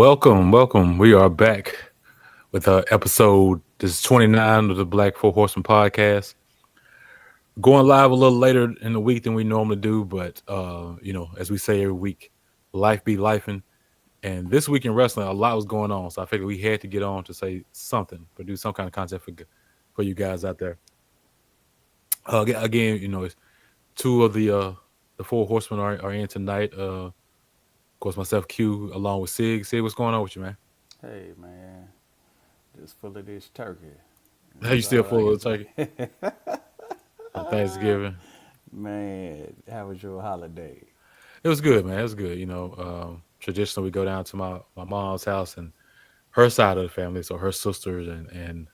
Welcome. We are back with episode. This is 29 of the Black Four Horsemen podcast. Going live a little later in the week than we normally do, but as we say every week, life be lifing. And this week in wrestling, a lot was going on, so I figured we had to get on to say something, produce some kind of content for you guys out there. Again, it's two of the Four Horsemen are in tonight. Of course, myself, Q, along with Sig. Sig, what's going on with you, man? Hey man, just full of this turkey. How you That's still all I full can of turkey say. for Thanksgiving? Man, how was your holiday? It was good, man. It was good. Traditionally we go down to my mom's house and her side of the family, so her sisters and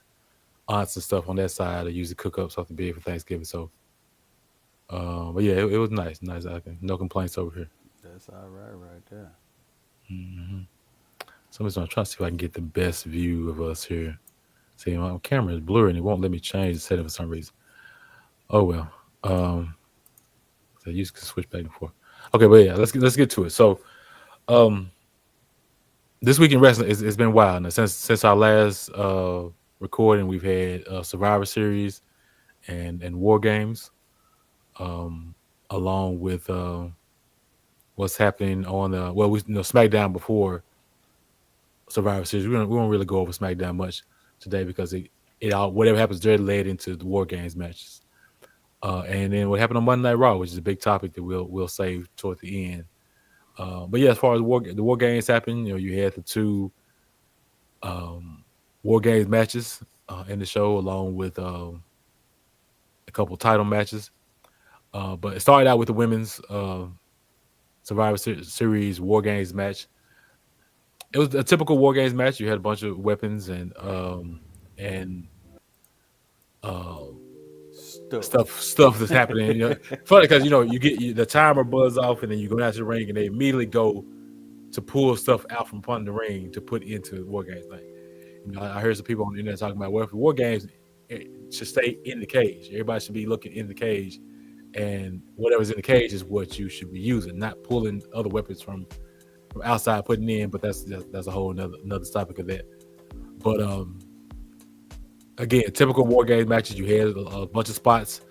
aunts and stuff on that side. I usually cook up something big for Thanksgiving. So, but yeah, it was nice, nice. No complaints over here. That's all right there. hmm So I'm trying to see if I can get the best view of us here. See, my camera is blurry and it won't let me change the setting for some reason. Oh well. Um, so you can switch back and forth. Okay, but yeah, let's get to it. So, um, this week in wrestling it's been wild. Now, since our last recording, we've had Survivor Series and War Games, um, along with what's happening on we SmackDown before Survivor Series. We won't really go over SmackDown much today because it all whatever happens there led into the War Games matches. And then what happened on Monday Night Raw, which is a big topic that we'll save toward the end. But yeah, as far as the War Games happened, you had the two um, War Games matches in the show, along with a couple title matches. But it started out with the women's Series War Games match. It was a typical War Games match. You had a bunch of weapons and uh, Stuff. stuff that's happening. Funny because you get the timer buzz off, and then you go down to the ring, and they immediately go to pull stuff out from under the ring to put into War Games. Like, I heard some people on the internet talking about, well, for War Games, it should stay in the cage. Everybody should be looking in the cage, and whatever's in the cage is what you should be using, not pulling other weapons from outside putting in. But that's a whole another topic of that. But again, typical War Games matches. You had a bunch of spots.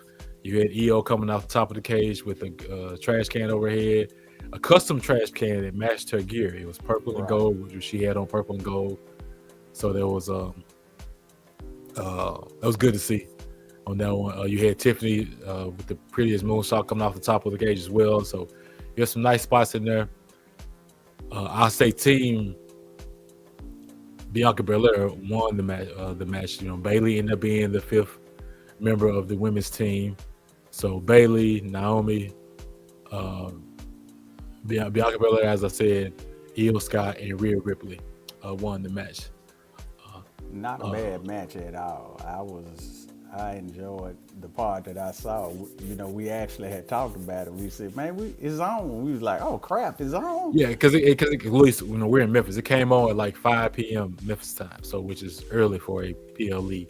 You had EO coming off the top of the cage with a trash can overhead, a custom trash can that matched her gear. It was purple and Right. gold, which she had on purple and gold. So there was that was good to see on that one. You had Tiffany with the prettiest moonsault coming off the top of the cage as well. So you have some nice spots in there. I'll say Team Bianca Belair won the match. Bailey ended up being the fifth member of the women's team. So Bailey, Naomi, um, Bianca Belair, as I said, Io Scott, and Rhea Ripley won the match. Uh, Not a uh, bad match at all. I enjoyed the part that I saw. We actually had talked about it. We said, man, it's on. We was like, oh crap, it's on. yeah, because at least we're in Memphis. It came on at like 5 p.m. Memphis time, so which is early for a PLE.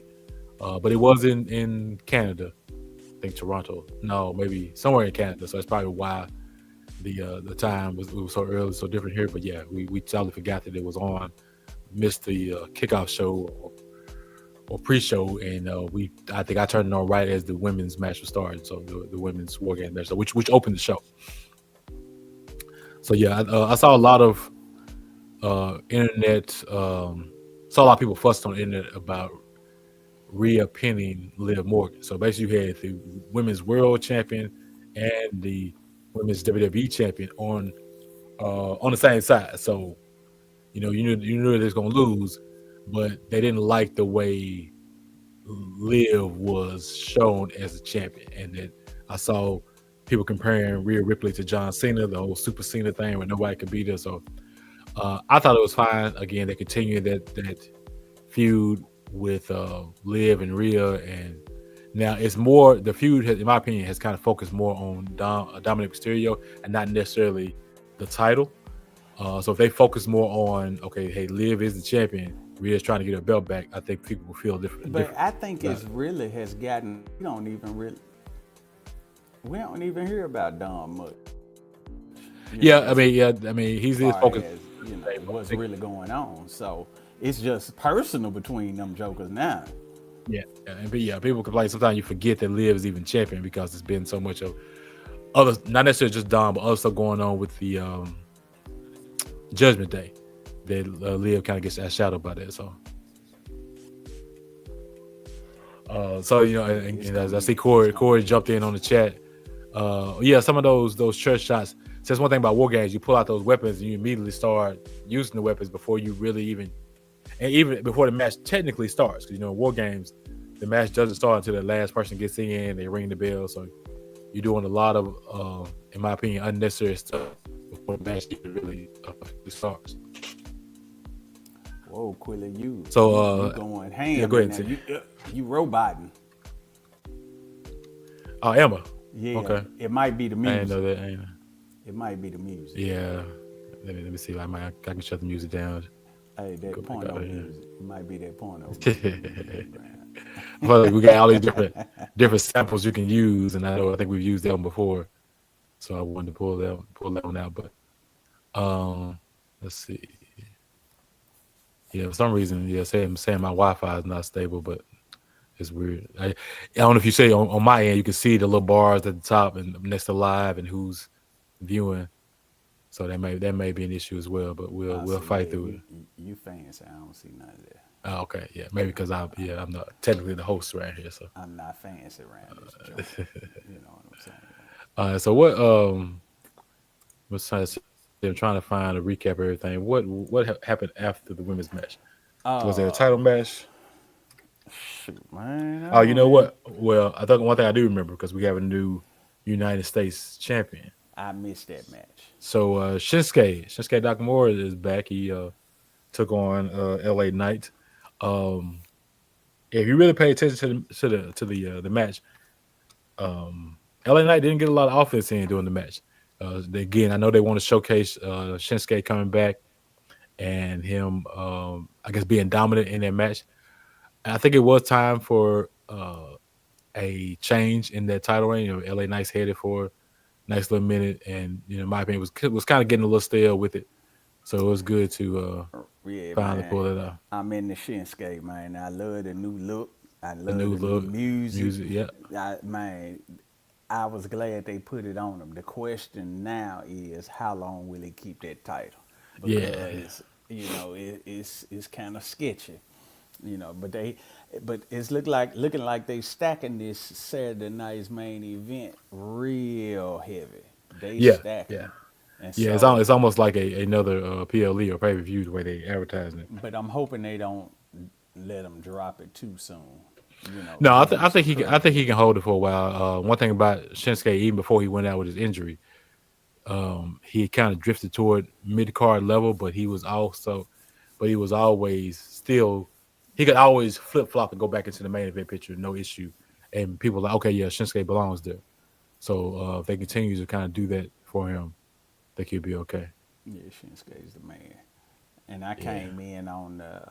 But it was in Canada. I think Toronto. No, maybe somewhere in Canada. So that's probably why the time was so early, so different here. But yeah, we totally forgot that it was on. Missed the kickoff show or pre-show, and I think I turned it on right as the women's match was starting. So the women's War Game match, so which opened the show. So yeah, I saw a lot of internet. Saw a lot of people fussed on the internet about Rhea pinning Liv Morgan. So basically, you had the women's world champion and the women's WWE champion on the same side. So you knew they was gonna lose, but they didn't like the way Liv was shown as a champion, and that I saw people comparing Rhea Ripley to John Cena, the whole Super Cena thing where nobody could beat her. So I thought it was fine. Again, they continued that feud with Liv and Rhea, and now it's more the feud, in my opinion, has kind of focused more on Dominic Mysterio and not necessarily the title. So if they focus more on, okay, hey, Liv is the champion, Rhea's trying to get her belt back, I think people will feel But different I think about it's it. really has gotten. We don't even hear about Dom much. Yeah, As I mean, he's far focused. as what's really going on. So it's just personal between them jokers now. Yeah, and but yeah, people complain sometimes you forget that Liv is even champion because there's been so much of other, not necessarily just Dom, but other stuff going on with the Judgment Day. That Liv kind of gets shadowed by that. So and as I see Corey jumped in on the chat. Yeah, some of those church shots. So that's one thing about war games. You pull out those weapons and you immediately start using the weapons before you really even before the match technically starts. Because war games, the match doesn't start until the last person gets in. They ring the bell, so you're doing a lot of, in my opinion, unnecessary stuff before the match even really starts. Whoa, Quilla, you So going yeah, ham go right ahead now. and say. You roboting. Oh, Emma. Yeah, Okay, it might be the I didn't know music. that. I ain't know. It might be the music. Yeah, let me see. I can shut the music down. Hey, Go that back porno out of music. It might be that porno music in the here. background. But we got all these different samples you can use, and I think we've used that one before, so I wanted to pull that one out. But let's see. Yeah, for some reason, yeah, saying my Wi-Fi is not stable, but it's weird. I don't know if you say on my end, you can see the little bars at the top and next to live and who's viewing. So that may be an issue as well, but we'll I we'll see. fight Yeah, through it. you fancy. I don't see none of that. Oh, okay, yeah, maybe because I'm not technically the host right here. So, I'm not fancy around this joint. You know what I'm saying? so what was trying to say, I'm trying to find a recap of everything. What happened after the women's match? Was there a title Uh, match? Shoot, man. I Oh, you don't know even. what? Well, I thought one thing I do remember because we have a new United States champion. I missed that match. So Shinsuke Nakamura is back. He took on LA Knight. Um, if you really pay attention to the match, LA Knight didn't get a lot of offense in during the match. Again, I know they want to showcase Shinsuke coming back and him, I guess, being dominant in that match. I think it was time for a change in that title reign. LA Knight's headed for a nice little minute, and in my opinion, was kind of getting a little stale with it. So it was good to Yeah, finally man. pull it out. I'm in the Shinsuke, man. I love the new look. I The love new the new look, music. music, yeah, Man, I was glad they put it on him. The question now is, how long will he keep that title? yeah, yeah, Because it's kind of sketchy, but it's looking like they stacking this Saturday night's main event real heavy. They yeah, stacking yeah. them, and Yeah, so it's almost like another PLE or pay per view the way they advertising it. but I'm hoping they don't let him drop it too soon. No, Give him some I think he credit. can hold it for a while. One thing about Shinsuke, even before he went out with his injury, he kind of drifted toward mid card level, but he was always still, he could always flip flop and go back into the main event picture, no issue. And people are like, okay, yeah, Shinsuke belongs there. So if they continue to kind of do that for him, I think he'll be okay. Yeah, Shinsuke's the man. And I Yeah, came in on the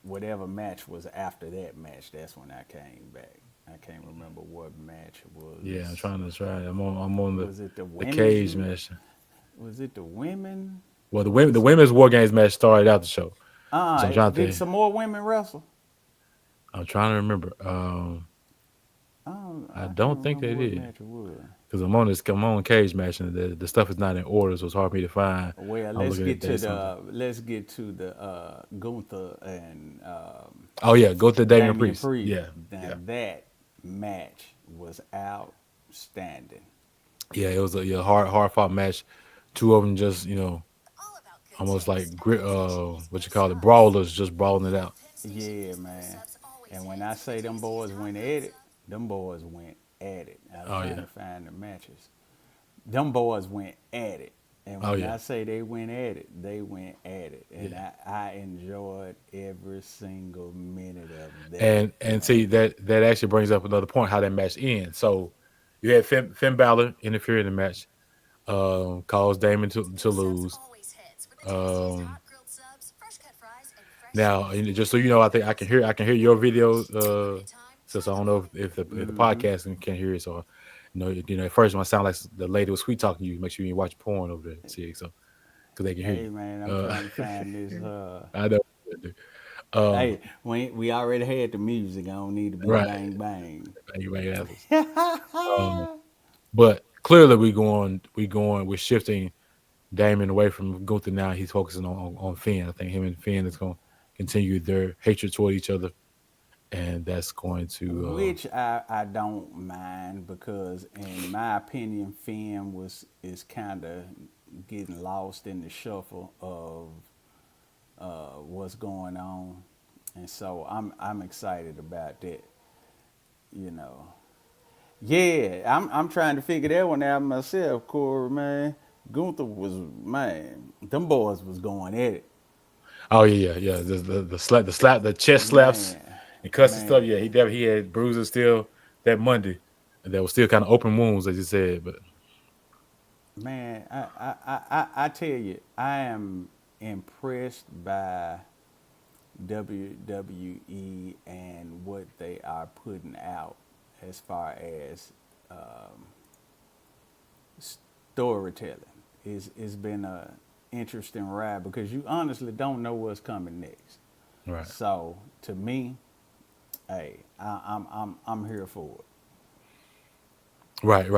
whatever match was after that match. That's when I came back. I can't remember what match it yeah. I'm was. trying to try. I'm on Was it the the women's? cage match. Was it the women? Well, the Was women's war games match started out the show, so did some more women wrestle? I'm trying to remember. I I can't don't think remember they what did match it was. because I'm on cage match and the stuff is not in order, so it's hard for me to find. Well, I'm looking at dates on. let's get to the Gunther and Oh yeah, go to Damian Damian Priest. Priest. Yeah, Now yeah, that match was outstanding. yeah. It was a hard fought match. Two of them just almost like what you call it, brawlers, just brawling it out. Yeah, man. And when I say them boys went at it, them boys went at it. I was Oh trying yeah, to find the matches. Them boys went at it. And oh when yeah, I say they went at it, they went at it. And yeah. I enjoyed every single minute of that And see match. that actually brings up another point how that match ends. So you had Finn Balor interfere in the match, caused Damon to lose. Um, Now, just so you know, I think I can hear your video. Since I don't know if the podcast can hear it, so at first when I sound like the lady was sweet talking to you, make sure you watch porn over there. See, so because they can hear Hey you. man, I'm Uh, trying to find this. I know. Um, Hey, we already had the music. I don't need to be right. bang bang. Thank you, man. Um, but clearly, we're shifting Damon away from Gunther now. He's focusing on Finn. I think him and Finn is going to continue their hatred toward each other, and that's going to. Which I don't mind because in my opinion, Finn is kind of getting lost in the shuffle of what's going on, and so I'm excited about that. You know, yeah, I'm trying to figure that one out myself, Corey. Man, Gunther was man, them boys was going at it, Oh yeah. The chest slaps, man, and cussing stuff. man, Yeah, he had bruises still that Monday, and there was still kind of open wounds, as you said. But man. I tell you, I am impressed by WWE and what they are putting out as far as storytelling. It's been a interesting ride because you honestly don't know what's coming next. right. So to me, hey, I'm here for it. Right.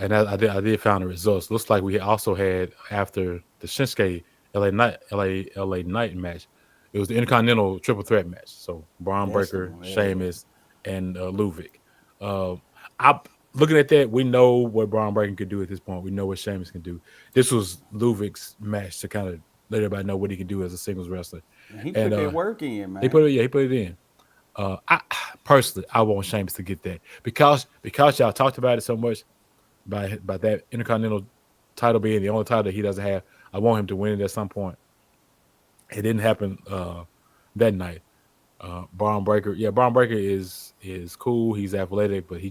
And I did find the results. Looks like we also had after the Shinsuke LA Knight match. It was the Intercontinental Triple Threat match. So Braun That's the Breaker, one. Yeah. Sheamus, and Ludwig. Uh, I looking at that, we know what Braun Breaker can do at this point. We know what Sheamus can do. This was Ludwig's match to kind of let everybody know what he can do as a singles wrestler. And he And put that work in, he put man. it, yeah, he put it in. I personally, I want Sheamus to get that because y'all talked about it so much by that Intercontinental title being the only title that he doesn't have. I want him to win it at some point. It didn't happen that night. Braun Breaker, yeah, Braun Breaker is cool. He's athletic, but he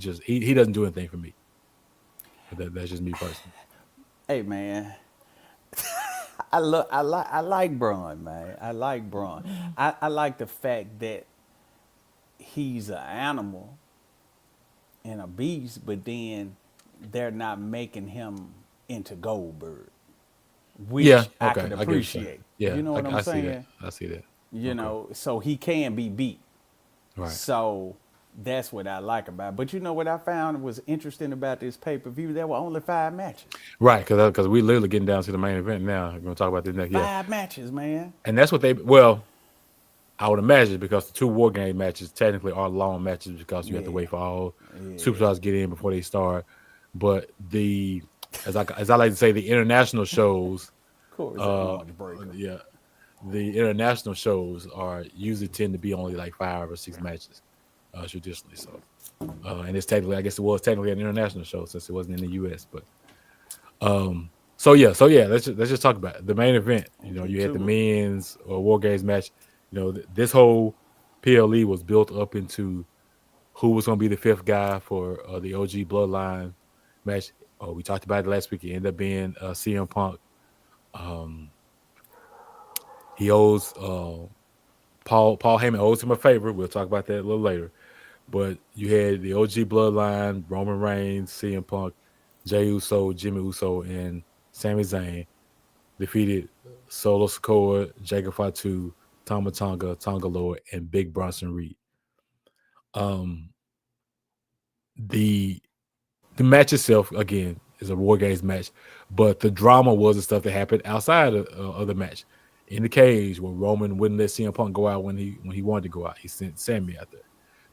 doesn't do anything for me. But that's just me personally. Hey, man, I like Braun, man. I like Braun. I like the fact that he's an animal and a beast, but then they're not making him into Goldberg, Yeah, which I okay, could I get what you're saying. appreciate. Yeah, You know what I'm I see that. saying? I see that. You Okay, know, so he can be beat. right, So that's what I like about it. But you know what I found was interesting about this pay per view? There were only 5 matches. right, because we literally getting down to the main event now. We're gonna talk about this next. Yeah, 5 matches, man. and that's what they well. I would imagine because the two war game matches technically are long matches because you have to Yeah. wait for all Yeah. superstars to get in before they start. But the as I like to say, the international shows, Corey's a uh, lunch breaker. yeah, the international shows are usually tend to be only like 5 or 6 matches, traditionally. So, and it's technically, I guess it was technically an international show since it wasn't in the U.S. But so yeah, let's just talk about it. The main event. We'll get You had the to it. men's war games match. This whole PLE was built up into who was going to be the fifth guy for the OG Bloodline match. Oh, we talked about it last week. It ended up being CM Punk. Um, he owes Paul Heyman owes him a favor. We'll talk about that a little later. But you had the OG Bloodline, Roman Reigns, CM Punk, Jey Uso, Jimmy Uso, and Sami Zayn defeated Solo Sikoa, Jacob Fatu, Tama Tonga, Tonga Lord, and Big Bronson Reed. Um, the the match itself, again, is a War Games match, but the drama was the stuff that happened outside of the match. In the cage, where Roman wouldn't let CM Punk go out when he wanted to go out, he sent Sammy out there.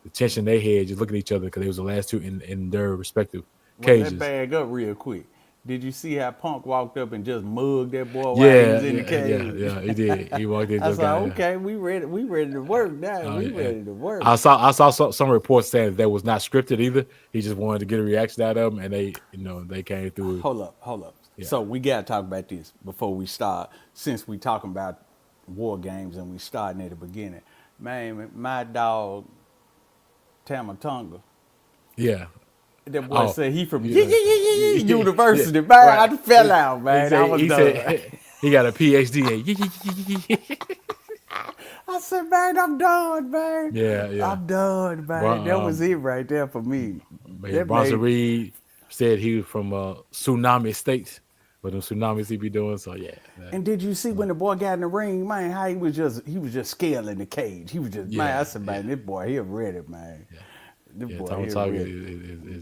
The tension they had, just looking at each other because they was the last two in their respective Well, let cages. bag up real quick. Did you see how Punk walked up and just mugged that boy while he Yeah, was in the yeah, yeah, cage? yeah. He did. He walked in, I just said, got yeah. okay, we ready. We ready to work now. We Yeah. ready to work. I saw some reports saying that was not scripted either. He just wanted to get a reaction out of them, and they came through. Hold up. Yeah, So we gotta talk about this before we start, since we talking about war games and we starting at the beginning. Man, my dog Tamatonga. yeah. That boy Oh, said he from yeah, yeah, yeah, university, man. right. I fell out, He man. I said was he done. said he got a PhD. I said, man, I'm done, man. Yeah, yeah. I'm done, man. That was it right there for me. That Bronson made Reed said he was from Tsunami State, for them tsunamis he be doing. So yeah, And did you see when the boy got in the ring, man? How he was just scaling the cage. He was just, man. I yeah, said, yeah, man, this boy he ready, man. yeah. This Yeah, boy Tama he Tonga ready.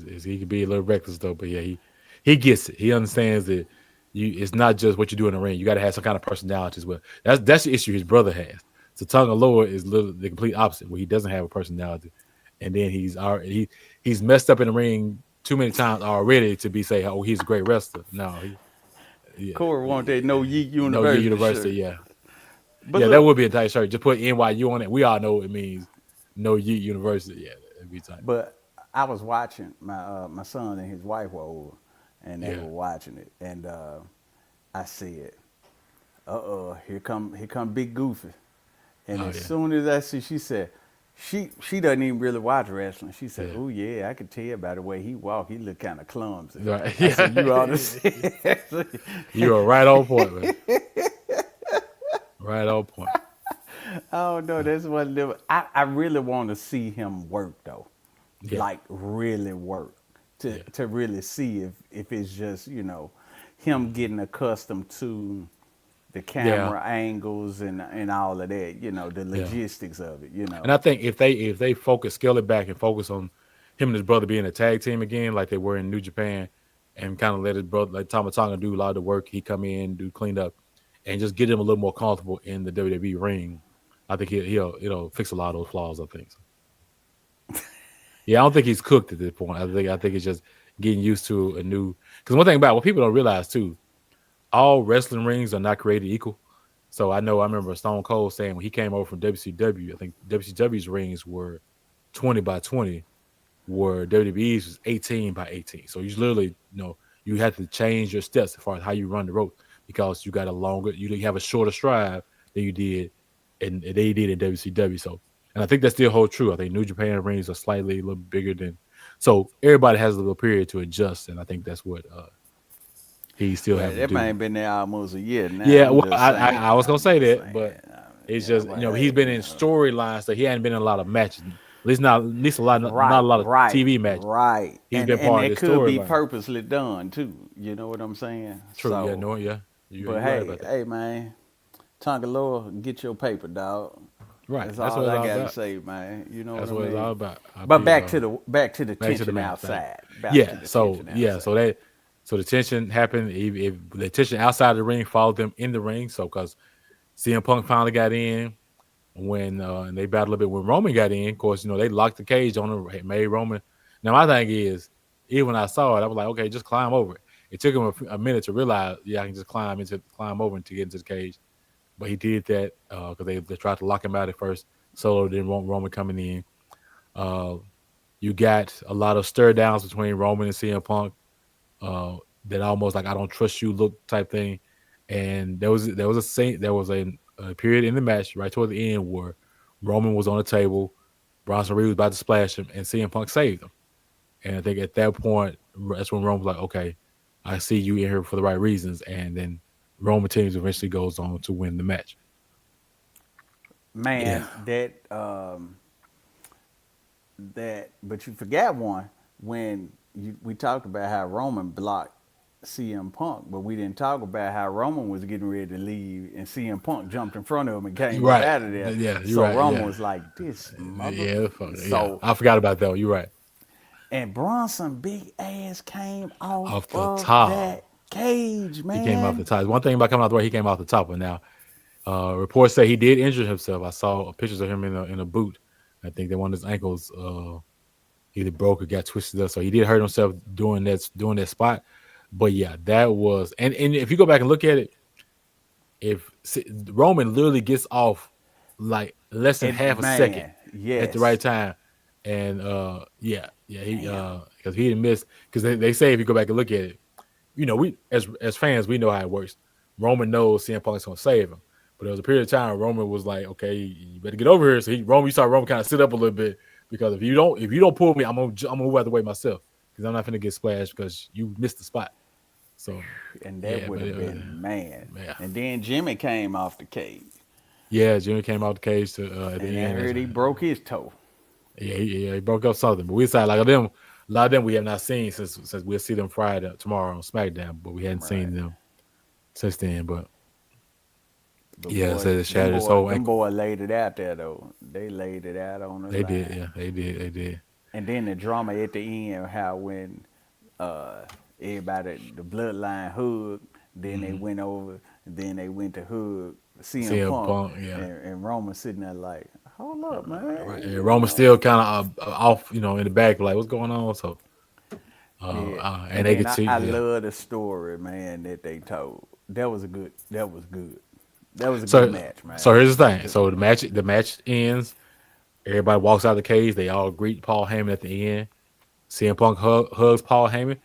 is he can be a little reckless though, but yeah, he gets it. He understands that it's not just what you do in the ring. You got to have some kind of personality as well. That's the issue his brother has. So Tonga Loa is the complete opposite, where he doesn't have a personality, and then he's messed up in the ring too many times already to be say, oh, he's a great wrestler. No, yeah, Corey want that no Yeet no, yeah, University university, shirt. yeah, But yeah, that would look, be a tight shirt. Just put NYU on it. We all know what it means. No Yeet University. Yeah, that'd be tight. but I was watching my son and his wife were over, and they Yeah. were watching it, and I said, here come Big Goofy. And Oh as yeah. soon as I see, she said, she doesn't even really watch wrestling. She said, Yeah. "Oh yeah, I could tell by the way he walk. He look kind of clumsy." Right. I said, "You ought to Yeah. see." You are right on point, man. Right on point. Oh no, that's what it is. I really want to see him work though, Yeah. like really work to Yeah. to really see if it's just him getting accustomed to the Yeah. camera angles and all of that. The Yeah. logistics of it. And I think if they focus, scale it back and focus on him and his brother being a tag team again, like they were in New Japan, and kind of let his brother, like Tama Tonga, do a lot of the work. He come in, do cleanup, and just get him a little more comfortable in the WWE ring. I think he'll fix a lot of those flaws. I think. So, yeah, I don't think he's cooked at this point. I think it's just getting used to a new. Because one thing about what people don't realize too, all wrestling rings are not created equal. So I remember Stone Cold saying when he came over from WCW, I think WCW's rings were 20 by 20, where WWE's was 18 by 18. So you literally, you have to change your steps as far as how you run the rope because you have a shorter stride than you did and they did in WCW. So, and I think that still holds true. I think New Japan rings are slightly a little bigger than, so everybody has a little period to adjust. And I think that's what he's still Well, having to that man do. been there almost a year now. Yeah, I'm well, just I saying. was gonna I'm say just that, but saying. it's just But he's hey, been in storylines, so he hadn't been in a lot of matches. At least not a right, lot of right, TV matches. right, He's and been and part of that this could be storyline. purposely done too. You know what I'm saying? True, yeah, So, no, yeah, but you're right hey, about that. hey, man, Tonka Loa, get your paper, dog. Right, That's that's what all it's I all got to about. say, man. You know what That's I what it's all mean? about. I'll But be back to the back to the tension match. Thank outside. Back to Yeah, the so tension yeah, outside. so the tension happened. If the tension outside the ring followed them in the ring, so because CM Punk finally got in, when and they battled a bit when Roman got in. Of course, they locked the cage on him, made Roman. Now my thing is, even when I saw it, I was like, okay, just climb over it. It took him a minute to realize, yeah, I can just climb over to get into the cage. But he did that because they tried to lock him out at first. Solo didn't want Roman coming in. Uh, you got a lot of stir downs between Roman and CM Punk. Uh, that almost like I don't trust you look type thing. And there was a period in the match right toward the end where Roman was on the table, Bronson Reed was about to splash him, and CM Punk saved him. And I think at that point, that's when Roman was like, okay, I see you in here for the right reasons. And then Roman teams eventually goes on to win the match. Yeah. Man, but you forgot one when we talked about how Roman blocked CM Punk, but we didn't talk about how Roman was getting ready to leave and CM Punk jumped in front of him and came You're up right. out of there. Yeah, you're So right. Roman Yeah. was like, "This mother." Yeah. Yeah. So I forgot about that. You're right. and Bronson big ass came off Off the of top. that cage, He came off the man. top. One thing about coming out the way, he came off the top. But now, reports say he did injure himself. I saw pictures of him in a boot. I think that one of his ankles either broke or got twisted up. So he did hurt himself doing that spot. But yeah, that was and if you go back and look at it, if Roman literally gets off like less than And half a second man, at the right yes, time, and yeah, he damn. because he didn't miss because they say if you go back and look at it, we as fans we know how it works. Roman knows CM Punk's gonna save him, but there was a period of time Roman was like, okay, you better get over here. So you saw Roman kind of sit up a little bit because if you don't pull me, I'm gonna move out the way myself because I'm not gonna get splashed because you missed the spot. So And that yeah, would but have been man. yeah. And then Jimmy came off the cage, Yeah, Jimmy came out the cage at the and I end. heard he broke his toe. Yeah, he broke up something. But we decided like a lot of them we have not seen since we'll see them Friday tomorrow on SmackDown, but we hadn't Right. seen them. since then. But But yeah, boy, so it shattered his whole them ankle. boy laid it out there though. They laid it out on the They did, line. yeah, they did, they did. And then the drama at the end, how when uh, everybody, the bloodline hugged, then they Mm-hmm. went over, then they went to hug CM CM Punk, Punk, yeah, and Roman sitting there like, hold up, right. man, And what's Roman going still on? kind of off, in the back, like what's going on. So, Yeah. and And they then could see, I yeah. love the story, man, that they told. That was a good. That was good. That was a good So, match, so man. here's the That was a thing. good So match. the match ends. Everybody walks out of the cage. They all greet Paul Heyman at the end. CM Punk hugs Paul Heyman.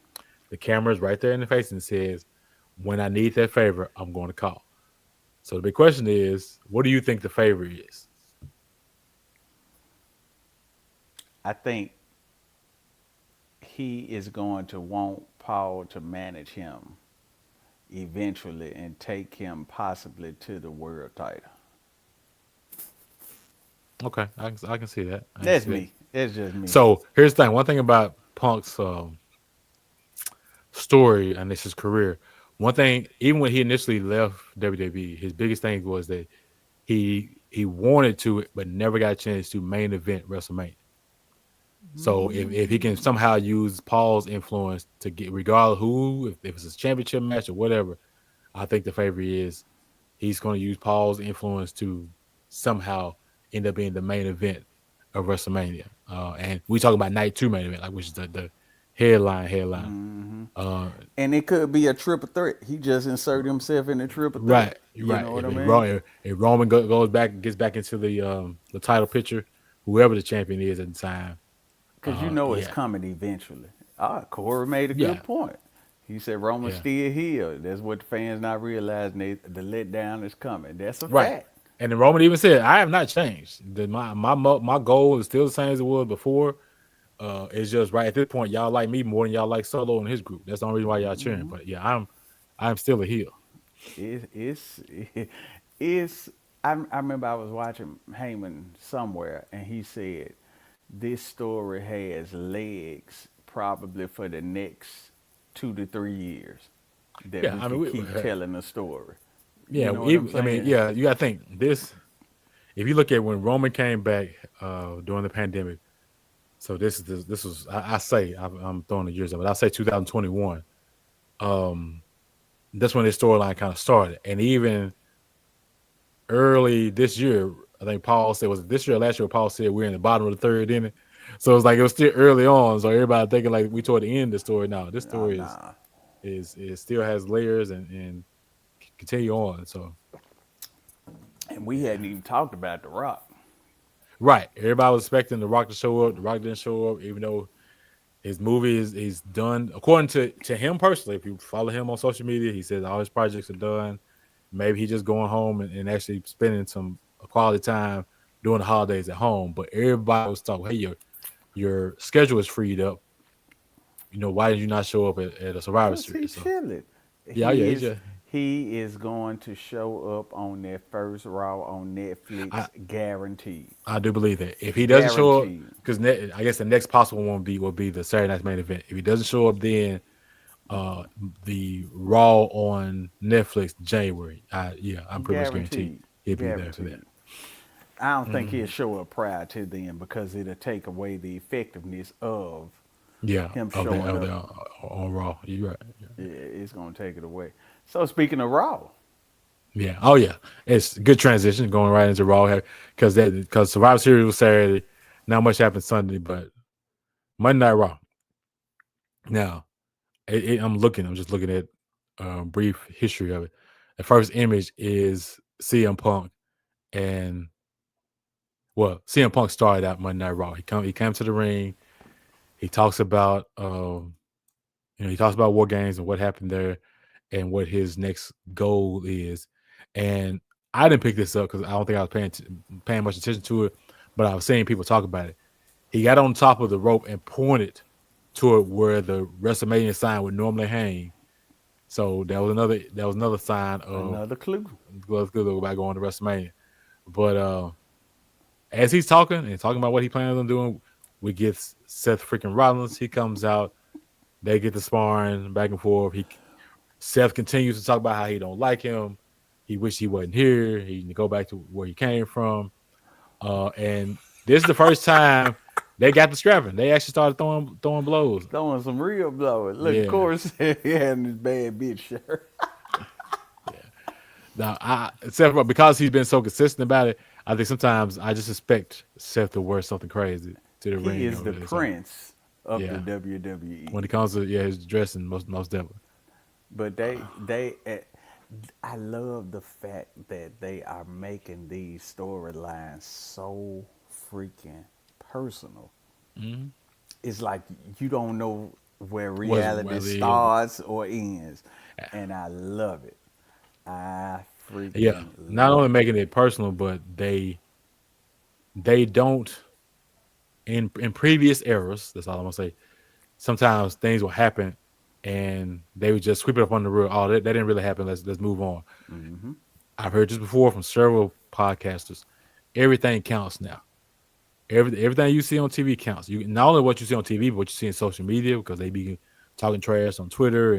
The camera's right there in the face and says, "When I need that favor, I'm going to call." So the big question is, what do you think the favor is? I think he is going to want Paul to manage him eventually and take him possibly to the world title. Okay, I can see that. I can That's see that. me. That's just me. So here's the thing. One thing about Punk's story and this his career. One thing, even when he initially left WWE, his biggest thing was that he wanted to, but never got a chance to main event WrestleMania. So if he can somehow use Paul's influence to get, regardless who, if it's a championship match or whatever, I think the favor is he's going to use Paul's influence to somehow end up being the main event of WrestleMania. And we talk about night two main event, like which is the headline. Uh, And it could be a triple threat. He just inserted himself in a triple threat. right, You right. know what If I it, mean? if Roman goes back, gets back into the title picture, whoever the champion is at the time, Because you know it's yeah, coming eventually. Corey made a yeah, good point. He said Roman's yeah. still here. That's what the fans not realizing. The letdown is coming. That's a Right. fact. And then Roman even said, "I have not changed. My goal is still the same as it was before. It's just right at this point, y'all like me more than y'all like Solo and his group. That's the only reason why y'all cheering. But yeah, I'm still a heel. It's it's. I remember I was watching Heyman somewhere, and he said this story has legs probably for the next 2 to 3 years that Yeah, we I mean, could keep telling the story. You yeah, know what I'm I mean, saying? yeah, you got to think this. If you look at when Roman came back during the pandemic, so this was I say I'm throwing the years up, but I say 2021. Um, that's when this storyline kind of started, and even early this year, I think Paul said was it this year or last year. Paul said we're in the bottom of the third inning, so it's like it was still early on. So everybody thinking like we toward the end of the story. Now this Oh story nah. is still has layers and continue on. So And we hadn't even talked about The Rock. right, everybody was expecting the Rock to show up. The Rock didn't show up, even though his movie is done according to him personally. If you follow him on social media, he says all his projects are done. Maybe he's just going home and actually spending some quality time during the holidays at home. But everybody was talking, hey, your schedule is freed up. Why did you not show up at a Survivor Cause he Series? So chilling. yeah, yeah, He he's is just he is going to show up on that first Raw on I Netflix, guaranteed. I do believe that if he doesn't show up, Guaranteed. because I guess the next possible one will be the Saturday night's main event. If he doesn't show up, then uh the Raw on Netflix January. Yeah, I'm pretty much guaranteed Guaranteed. he'll be there for that. Guaranteed. I don't think he'll Mhm. show up prior to then because it'll take away the effectiveness of Yeah, him of the showing of up. the on Raw. You're right. Yeah. Yeah, it's gonna take it away. So speaking of Raw, Yeah. Oh yeah, it's a good transition going right into Raw because Survivor Series was Saturday. Not much happened Sunday, but Monday Night Raw. Now I'm just looking at brief history of it. The first image is CM Punk, and CM Punk started out Monday Night Raw. He came to the ring. He talks about he talks about War Games and what happened there, and what his next goal is. And I didn't pick this up because I don't think I was paying much attention to it, but I was seeing people talk about it. He got on top of the rope and pointed toward where the WrestleMania sign would normally hang. So that was another sign of another clue. let's go back going to WrestleMania. But as he's talking and talking about what he plans on doing, we get Seth freaking Rollins. He comes out. They get the sparring back and forth. Seth continues to talk about how he don't like him. He wish he wasn't here. He need to go back to where he came from. And this is the first time they got the scrapping. They actually started throwing blows. Throwing some real blowers. Look, Yeah, Corey said he had his bad bitch shirt. yeah. Now, Seth, because he's been so consistent about it, I think sometimes I just expect Seth to wear something crazy to the He ring is over the there. So prince of the yeah, WWE. when it comes to his dressing, most definitely. But I love the fact that they are making these storylines so freaking personal. Mm-hmm. It's like you don't know where Was reality whether he, starts or ends, and I love it. I yeah, freaking not love only it. making it personal, but they don't in previous eras. That's all I'm gonna say. Sometimes things will happen, and they would just sweep it up on the rug. Oh, that didn't really happen. Let's move on. Hmm. I've heard this before from several podcasters. Everything counts now. Everything you see on TV counts. You not only what you see on TV, but what you see in social media because they be talking trash on Twitter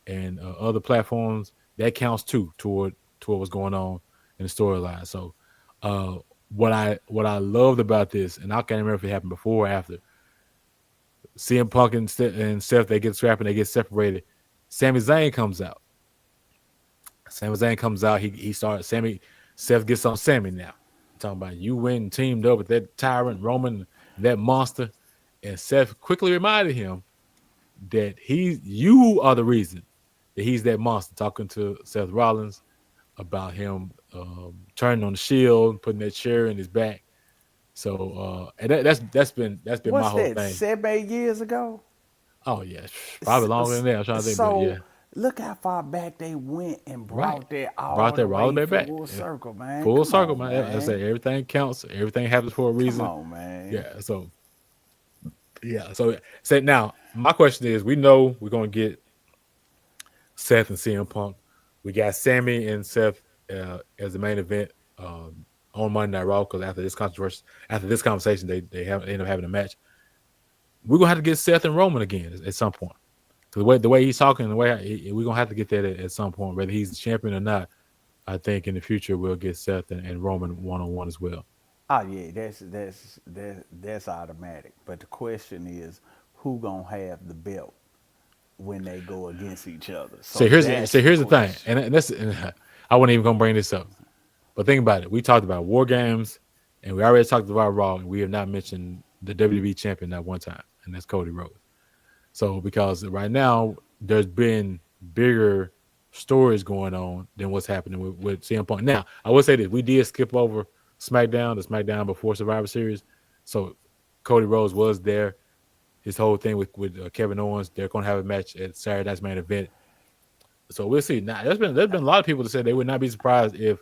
and other platforms. That counts too toward what's going on in the storyline. So, uh, what I loved about this, and I can't remember if it happened before or after. CM Punk and Seth they get scrapped and they get separated. Sami Zayn comes out. Sami Zayn comes out. He starts Sammy. Seth gets on Sammy now. Talking about you went and teamed up with that tyrant Roman, that monster, and Seth quickly reminded him that you are the reason that he's that monster. Talking to Seth Rollins about him turning on the Shield, putting that chair in his back. So and that's been my What's whole that? thing. 7 8 years ago. Oh yeah, probably longer than that. I'm trying to think, but So yeah, look how far back they went and right. brought that Brought all that the Rollins way back back. full Yeah. circle, man. Full Come circle, on, man. I man. say everything counts. Everything happens for a Come reason. on, man. Yeah. So yeah. So say now, my question is: we know we're gonna get Seth and CM Punk. We got Sammy and Seth as the main event on Monday Night Raw because after this controversy, after this conversation, they end up having a match. We're gonna have to get Seth and Roman again at some point. Because the way he's talking, we're gonna have to get that at some point, whether he's the champion or not. I think in the future we'll get Seth and Roman one on one as well. Oh yeah, that's automatic. But the question is, who gonna have the belt when they go against each other? So So here's so that's the here's the thing, question. and I wasn't even gonna bring this up, but think about it. We talked about War Games, and we already talked about Raw, and we have not mentioned the WWE champion that one time, and that's Cody Rhodes. So because right now there's been bigger stories going on than what's happening with CM Punk. Now I will say this: we did skip over the SmackDown before Survivor Series, so Cody Rhodes was there. His whole thing with Kevin Owens, they're going to have a match at Saturday Night's Main Event. So we'll see. Now there's been a lot of people that said they would not be surprised if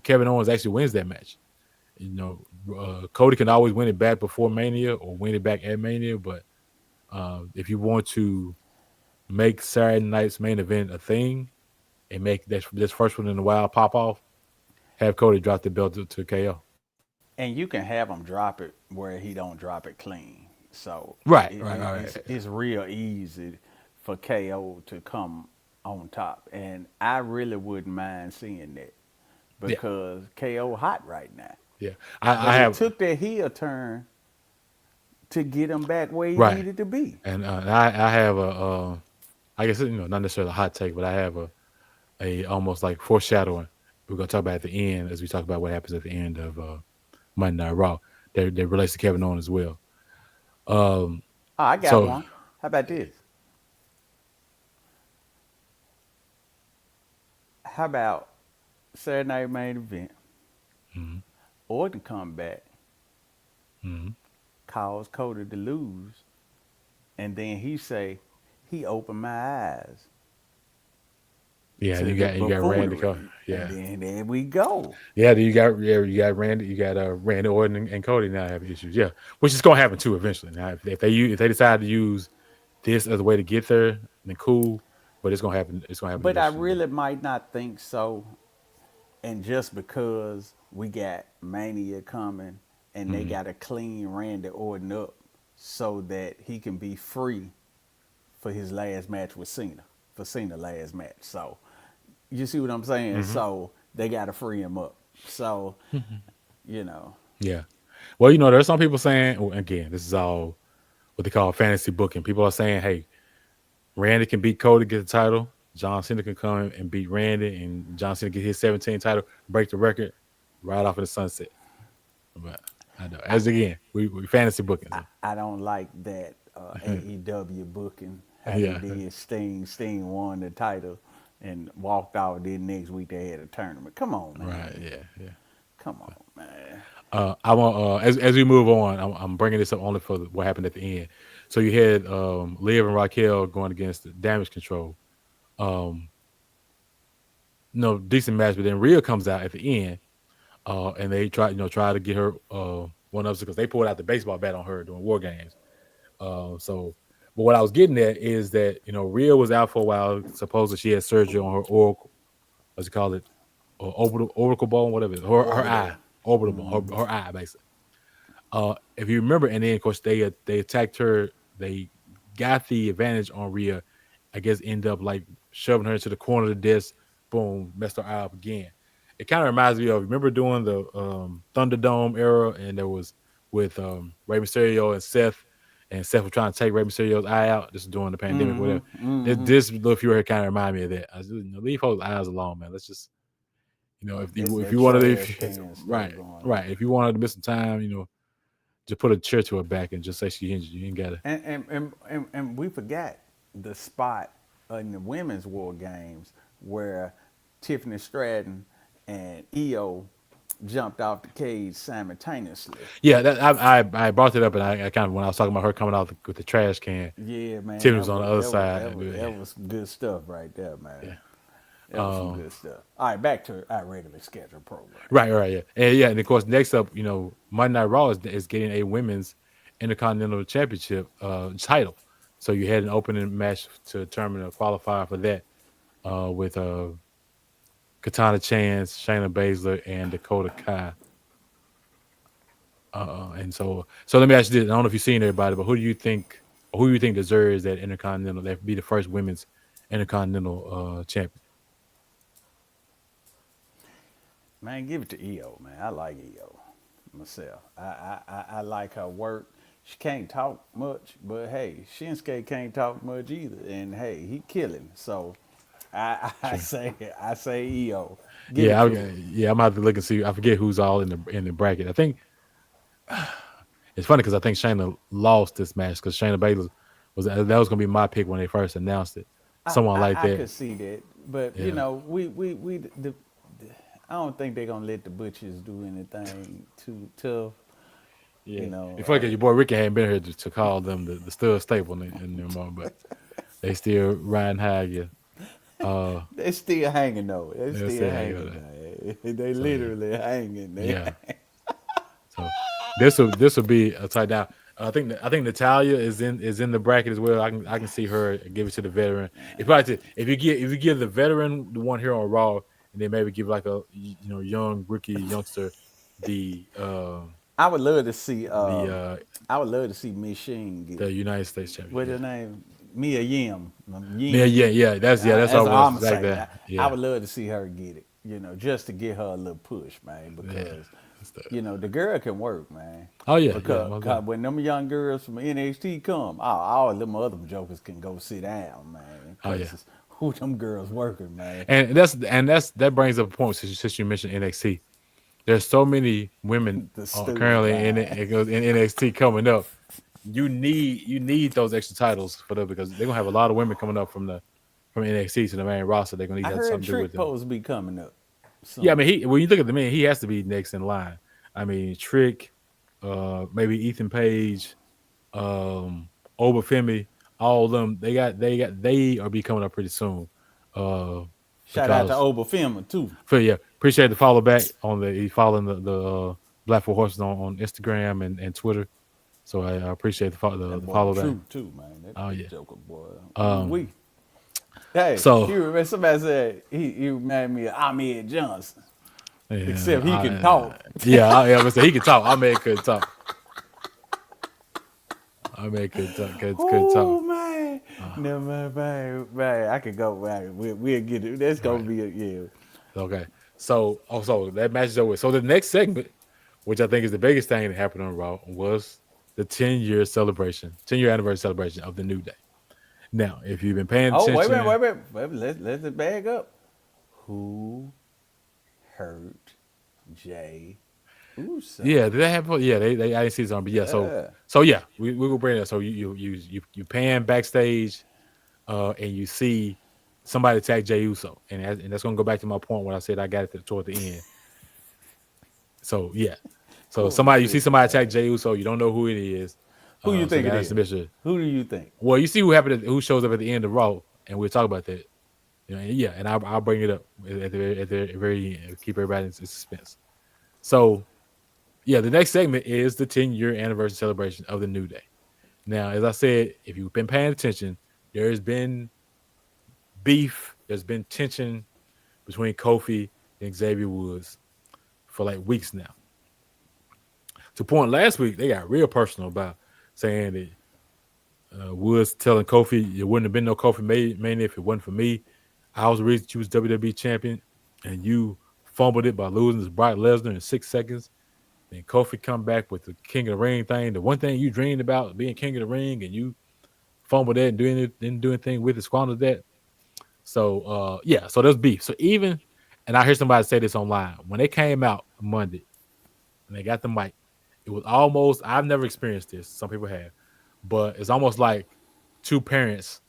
Kevin Owens actually wins that match. You know, Cody can always win it back before Mania or win it back at Mania, but if you want to make Saturday night's main event a thing and make this first one in a while pop off, have Cody drop the belt to KO. And you can have him drop it where he don't drop it clean. So Right, right, all right. it's real easy for KO to come on top, and I really wouldn't mind seeing that Yeah, because KO hot right now. yeah. I But it have took that heel turn to get him back where he right, needed to be. and I have I guess not necessarily a hot take, but I have a almost like foreshadowing. We're gonna talk about at the end as we talk about what happens at the end of Monday Night Raw. That relates to Kevin Owens as well. Um, Oh, I got so one. How about this? How about Saturday Night Main Event? mhm, Orton come back, mhm. cause Cody to lose, and then he say he opened my eyes Yeah, to the you got Randy. buffoonery, and Yeah, then there we go. you got Randy. You got Randy Orton and Cody now having issues. Yeah, which is gonna happen too eventually. Now, if they decide to use this as a way to get there, then cool. But it's gonna happen. It's gonna happen But I eventually. really might not think so. And just because we got Mania coming and they Mhm. got to clean Randy Orton up so that he can be free for his last match with Cena. for Cena last match. So you see what I'm saying? Hmm. So they got to free him up. So you know, Yeah. Well, there's some people saying, well, again, this is all what they call fantasy booking. People are saying, hey, Randy can beat Cody, get the title. John Cena can come and beat Randy, and John Cena get his 17 title, break the record, right off in the sunset. But I know, I as again, we fantasy booking. So. I don't like that AEW booking how they Yeah. did Sting. Sting won the title and walked out. Then next week they had a tournament. Come on, Right. man. Yeah. Yeah. Come on, man. I want as we move on, I'm bringing this up only for what happened at the end. So you had Liv and Raquel going against the Damage Control. Um, no decent match, but then Rhea comes out at the end, and they try to get her one up because they pulled out the baseball bat on her during War Games. So, but what I was getting at is that Rhea was out for a while. Supposedly she had surgery on her oracle, what's it called it, or orbital bone, whatever, her eye, Orbital. orbital bone, her eye basically. If you remember, and then of course they attacked her. They got the advantage on Rhea. I guess end up like shoving her into the corner of the desk. Boom, messed her eye up again. It kind of reminds me of remember doing the Thunderdome era, and there was with Rey Mysterio and Seth was trying to take Rey Mysterio's eye out. This is during the pandemic, whatever. This little few here kind of remind me of that. I just, leave folks' eyes alone, man. Let's just if That you wanted trash can stuff right, going on. right. If you wanted to miss some time, just put a chair to her back and just say she injured. You ain't gotta. And we forgot the spot in the women's war games where Tiffany Stratton and Io jumped off the cage simultaneously. Yeah, that I brought it up, and I kind of when I was talking about her coming out with the trash can, Yeah, man, Tiffany was on the other side. that was some good stuff right there, man. Yeah. That was some good stuff. All right, back to our regularly scheduled program. Right, yeah, and of course next up, Monday Night Raw is getting a women's Intercontinental Championship title. So you had an opening match to determine a qualifier for that with Katana Chance, Shayna Baszler, and Dakota Kai. And so let me ask you this: I don't know if you've seen everybody, but who do you think deserves that Intercontinental? That be the first women's Intercontinental champion. Man, give it to EO, man. I like EO myself. I like her work. She can't talk much, but hey, Shinsuke can't talk much either. And hey, he killing. So Sure. I say EO. Give it Yeah, to him. yeah. I'm gonna have to look and see. I forget who's all in the bracket. I think it's funny because I think Shayna lost this match because Shayna Baszler was gonna be my pick when they first announced it. Someone like I that. could see that, but you Yeah, know, I don't think they're gonna let the butchers do anything too tough. You yeah. know, It's funny 'cause your boy Ricky hadn't been here to call them the stud staple in them, but they still riding high. Yeah. they're still hanging though. They're They'll still say hang hanging. on that. They So yeah, literally hanging. yeah. So this will be a tight down. I think Natalia is in the bracket as well. I can see her give it to the veteran. If you give the veteran the one here on Raw, and then maybe give like a young rookie youngster the I would love to see. the uh I would love to see Miss Sheen get the United States what's her championship. name? Mia Yim. Yeah, yeah, Yim. yeah. That's That's all what it was. I'm It's like saying. that. I Yeah, would love to see her get it. You know, just to give her a little push, man, yeah. because That's the, the girl can work, man. oh yeah, yeah. Because Most 'cause definitely. when them young girls from NXT come, all of them other jokers can go sit down, man. Oh yeah. Because who them girls working, man? That brings up a point since you mentioned NXT. There's so many women The currently storyline. in NXT coming up. You need those extra titles for them because they're gonna have a lot of women coming up from NXT to the main roster. They're gonna need I to have heard something to do Trick with them. Pose be coming up Yeah, I soon. mean, when you look at the man, he has to be next in line. I mean, Trick, maybe Ethan Page, Obafemi, all of them. They are be coming up pretty soon. Uh, Shout out to because Obafema too. yeah, appreciate the follow back on he following the Black Four Horses on Instagram and Twitter. So I appreciate That the boy follow back. True too, man. Oh That yeah. Joker boy. Ooh Um. wee. Hey, So you remember somebody said he reminded me of Ahmed Johnson, yeah, except he can talk. yeah. I say he could talk. I man could talk. I man could talk. Could talk. Oh man, Uh, No, man, I could go, man. We'll get it. That's all gonna right. be a yeah. Okay. So, also that matches over. So the next segment, which I think is the biggest thing that happened on Raw, was the 10-year celebration, 10-year anniversary celebration of the New Day. Now, if you've been paying Oh, wait a minute, attention, wait a minute. Let's just bag up. Who hurt Jay yeah, Uso? did they have? Yeah, they I didn't see this on, but yeah. Yeah. So yeah, we will bring it. So you pan backstage, and you see somebody attack Jey Uso, and that's gonna go back to my point when I said I got it toward the end. So yeah, so somebody you see Bullshit, somebody attack man. Jey Uso, you don't know who it is. Who you So think it now it's the is? mission. Who do you think? Well, you see who happened, who shows up at the end of Raw, and we'll talk about that. You know, and yeah, and I'll bring it up at the very end, keep everybody in suspense. So yeah, the next segment is the 10-year anniversary celebration of the New Day. Now, as I said, if you've been paying attention, there's been beef, there's been tension between Kofi and Xavier Woods for like weeks now. To the point last week, they got real personal about saying that Woods telling Kofi it wouldn't have been no Kofi Mania if it wasn't for me. I was the reason you was WWE champion, and you fumbled it by losing to Brock Lesnar in 6 seconds. Then Kofi come back with the King of the Ring thing. The one thing you dreamed about being King of the Ring, and you fumbled that and didn't do anything with it, squandered that. So yeah, so there's beef. So even, and I hear somebody say this online when they came out Monday and they got the mic, it was almost, I've never experienced this. Some people have, but it's almost like two parents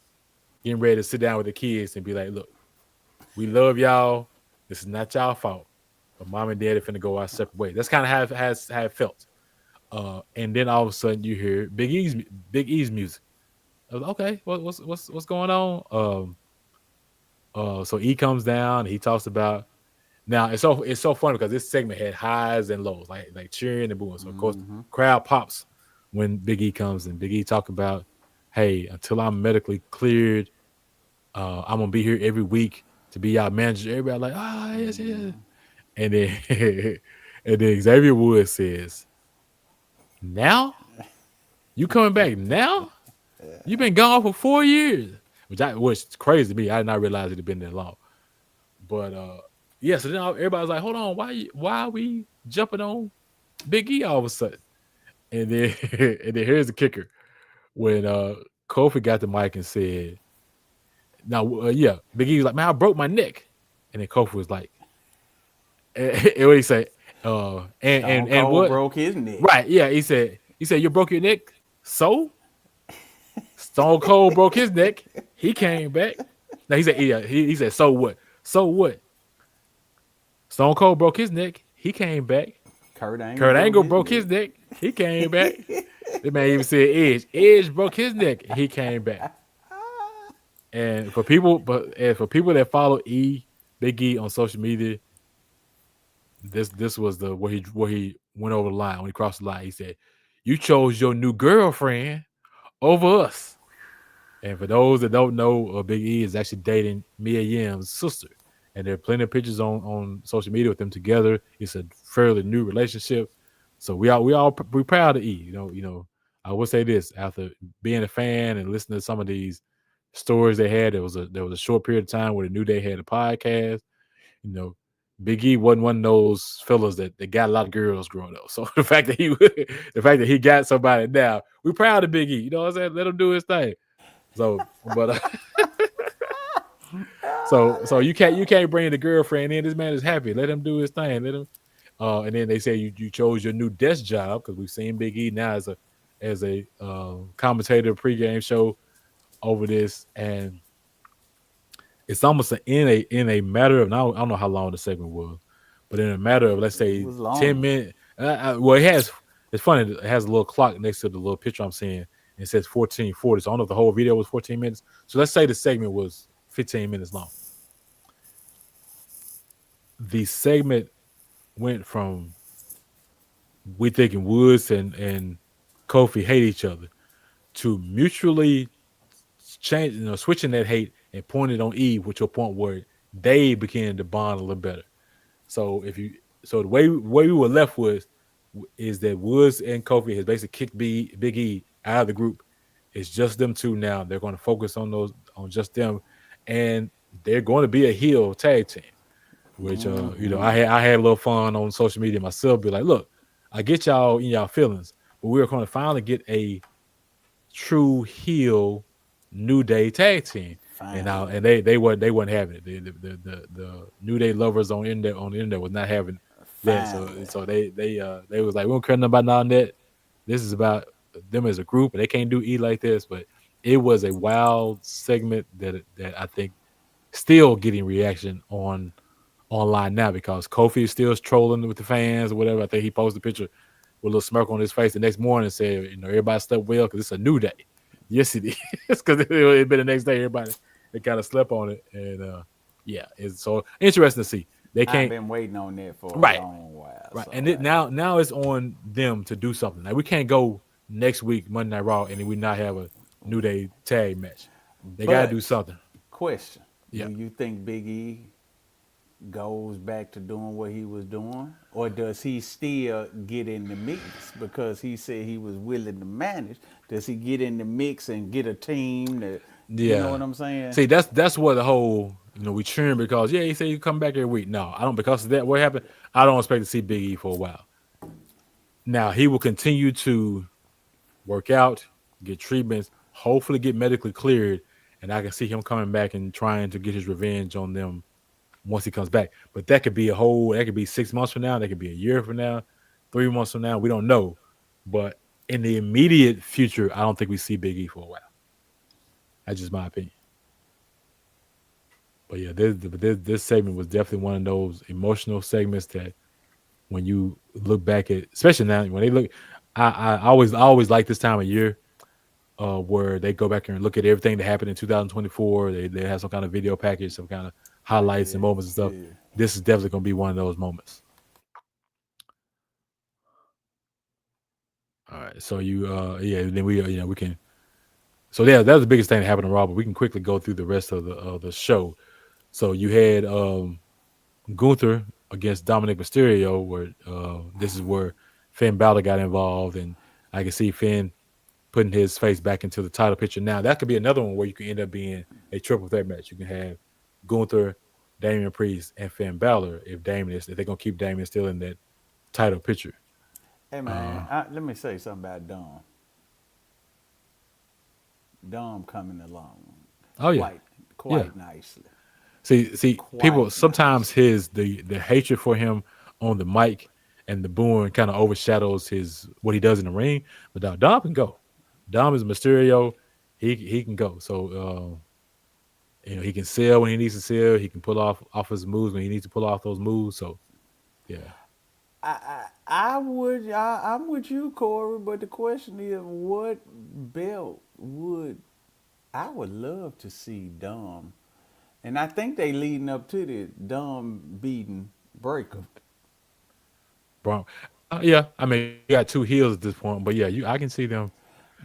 getting ready to sit down with the kids and be like, "Look, we love y'all. This is not y'all fault, but mom and dad are finna go our separate ways." That's kind of how it felt. And then all of a sudden you hear Big E's music. I was like, okay, what's going on? So E comes down. He talks about, now it's so funny because this segment had highs and lows, like cheering and booing. So of course, Mm-hmm. crowd pops when Big E comes, and Big E talk about, hey, until I'm medically cleared, I'm gonna be here every week to be our manager. Everybody like, ah, yes, yes. Mm-hmm. And then and then Xavier Woods says, now you coming back now? You've been gone for 4 years, which is crazy to me. I did not realize it had been that long. But yeah, so then everybody's like, hold on, why are we jumping on Big E all of a sudden? And then and then here's the kicker. When Kofi got the mic and said, now yeah, Big E was like, man, I broke my neck. And then Kofi was like, and what he say? And Stone Cold what? broke his neck. Right, yeah, he said you broke your neck. So Stone Cold broke his neck. He came back. Now he said, yeah, he said, so what? So what? Stone Cold broke his neck. He came back. Kurt Angle Kurt broke Angle his broke neck. his neck. He came back. The man even said Edge. Edge broke his neck. He came back. And for people that follow Big E on social media, this was the where he went over the line. When he crossed the line, he said, "You chose your new girlfriend over us." And for those that don't know, Big E is actually dating Mia Yim's sister, and there are plenty of pictures on social media with them together. It's a fairly new relationship, so we proud of E. You know. I will say this: after being a fan and listening to some of these stories they had, there was a short period of time where the New Day had a podcast. You know, Big E wasn't one of those fellas that got a lot of girls growing up. So the fact that he got somebody now, we proud of Big E. You know what I'm saying? Let him do his thing. So, but so you can't bring the girlfriend in. This man is happy. Let him do his thing. Let him. And then they say you chose your new desk job because we've seen Big E now as a commentator pregame show over this, and it's almost in a matter of, I don't know how long the segment was, but in a matter of, let's It say, was 10 long. minutes. Well, it's funny. It has a little clock next to the little picture I'm seeing. And it says 14:40. So I don't know if the whole video was 14 minutes. So let's say the segment was 15 minutes long. The segment went from we thinking Woods and Kofi hate each other to mutually switching that hate and pointing on Eve, with your point where they began to bond a little better. So if you so the way we were left is that Woods and Kofi has basically kicked Big E out of the group, It's just them two now. They're going to focus on those on just them, and they're going to be a heel tag team. Which I had a little fun on social media myself. Be like, look, I get y'all in y'all feelings, but we're going to finally get a true heel New Day tag team. And now Finally. and they weren't having it. The New Day lovers on the internet was not having that. So Finally. so they was like, we don't care nothing about none of that. This is about them as a group, and they can't do E like this. But it was a wild segment that I think still getting reaction on online now because Kofi is still trolling with the fans or whatever. I think he posted a picture with a little smirk on his face the next morning and said, everybody slept well because it's a new day. Yes, it is. Because it been the next day. Everybody they kind of slept on it. And yeah, it's so interesting to see. They I've can't, been waiting on that for a right, long while. right. So And now it's on them to do something. Like we can't go next week, Monday Night Raw, and then we not have a New Day tag match. They got to do but something. question: do Yeah. you think Big E goes back to doing what he was doing, or does he still get in the mix because he said he was willing to manage? Does he get in the mix and get a team that, you know Yeah. what I'm saying? See, that's what the whole we cheering because he said you come back every week. No, I don't because of that. What happened? I don't expect to see Big E for a while. Now he will continue to work out, get treatments, hopefully get medically cleared, and I can see him coming back and trying to get his revenge on them once he comes back. But that could be 6 months from now, that could be a year from now, 3 months from now. We don't know. But in the immediate future, I don't think we see Big E for a while. That's just my opinion. But yeah, this segment was definitely one of those emotional segments that when you look back at, especially now when they look, I always like this time of year where they go back and look at everything that happened in 2024. They have some kind of video package, some kind of highlights and Yeah, moments and stuff. yeah. This is definitely going to be one of those moments. All right, so then we can. So yeah, that was the biggest thing that happened to Raw. But we can quickly go through the rest of the show. So you had Gunther against Dominic Mysterio, where this is where Finn Balor got involved, and I can see Finn putting his face back into the title picture. Now that could be another one where you can end up being a triple threat match. You can have Gunther, Damian Priest, and Finn Balor if they're gonna keep Damian still in that title picture. Hey man, Uh, let me say something about Dom. Dom coming along oh yeah, quite yeah. quite nicely, See, people quite sometimes nicely. the hatred for him on the mic and the booing kind of overshadows his what he does in the ring. But Dom can go. Dom is Mysterio. He can go. So he can sell when he needs to sell. He can pull off his moves when he needs to pull off those moves. So yeah, I'm with you, Corey, but the question is, what belt would I would love to see Dom, and I think they leading up to the Dom beating Breaker. Braun. Yeah, I mean you got two heels at this point, but yeah, I can see them.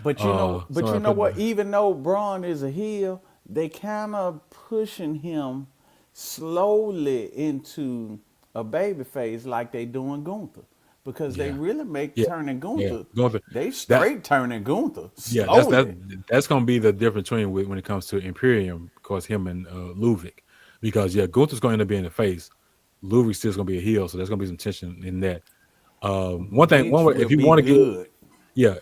But Somebody you know putting what? Even though Braun is a heel, they kind of pushing him slowly into a baby face like they doing Gunther, because they yeah, really make yeah, turning yeah. Gunther. Going to They that. straight turning Gunther Yeah, that's that slowly. that's gonna be the difference between when it comes to Imperium, because him and Ludwig, because yeah, Gunther's gonna end up being the face, Ludwig's still gonna be a heel, so there's gonna be some tension in that. Which will If you be want to give, good.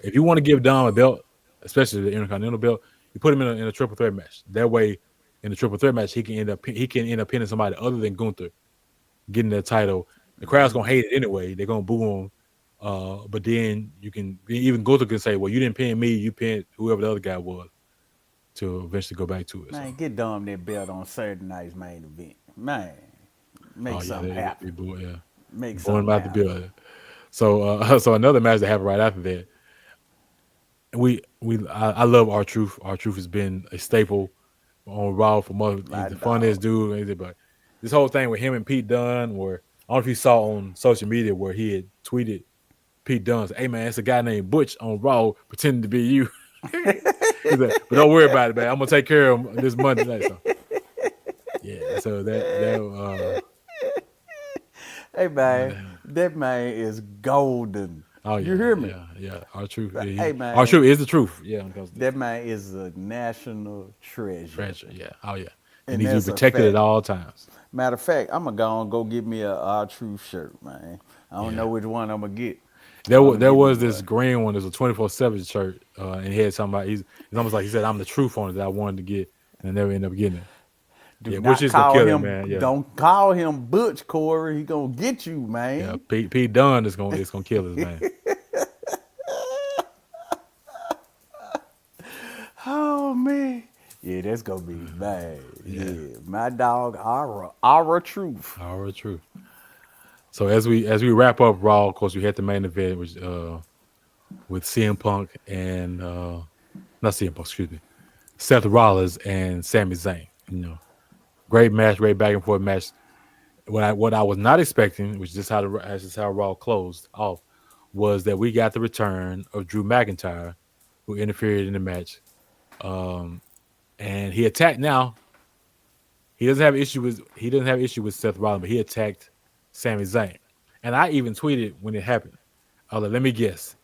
if you want to give Dom a belt, especially the Intercontinental belt, you put him in a triple threat match. That way, in the triple threat match, he can end up pinning somebody other than Gunther, getting that title. The crowd's gonna hate it anyway. They're gonna boo him. But then you can even Gunther can say, "Well, you didn't pin me. You pinned whoever the other guy was," to eventually go back to it. So, Man, get Dom that belt on Saturday night's main event. Man, oh make yeah, something they happen. boo, yeah, Make booing something about the happen. bill. So, so another match that happened right after that. I love our truth. Our truth has been a staple on Raw for months. He's My the funniest dog. dude. But this whole thing with him and Pete Dunne, where I don't know if you saw on social media where he had tweeted Pete Dunne, "Hey man, it's a guy named Butch on Raw pretending to be you." He's like, but don't worry about it, man. I'm gonna take care of him this Monday night. So yeah, so Hey but, man, that man is golden. Oh You yeah, hear me? yeah, yeah. Our truth, But, he, hey our man, truth is the truth. Yeah, when it comes to this that man is a national treasure, treasure. Yeah, oh yeah. He and needs to be that's a protected at fact. all times. Matter of fact, I'm gonna go and go get me a R Truth shirt, man. I don't know Yeah. which one I'm gonna get, There, but I'm gonna there get me was this one. green one. There's a 24/7 shirt, and he had something about. It's almost like he said, "I'm the truth on it that I wanted to get, and I never ended up getting it." Do Yeah, which not is gonna call kill him, him. man. Yeah, Don't call him Butch, Corey. He gonna get you, yeah. man. Pete Dunne is gonna kill us, man. Oh man, yeah, that's gonna be bad. Yeah, Yeah, my dog Aura Truth. our truth. So as we wrap up Raw, of course, we had the main event, which with CM Punk and not CM Punk, excuse me, Seth Rollins and Sami Zayn. Great match, great back and forth match. What I was not expecting, which is how Raw closed off, was that we got the return of Drew McIntyre, who interfered in the match. Um, and he attacked. Now he doesn't have issue with Seth Rollins, but he attacked Sami Zayn. And I even tweeted when it happened. I was like, let me guess.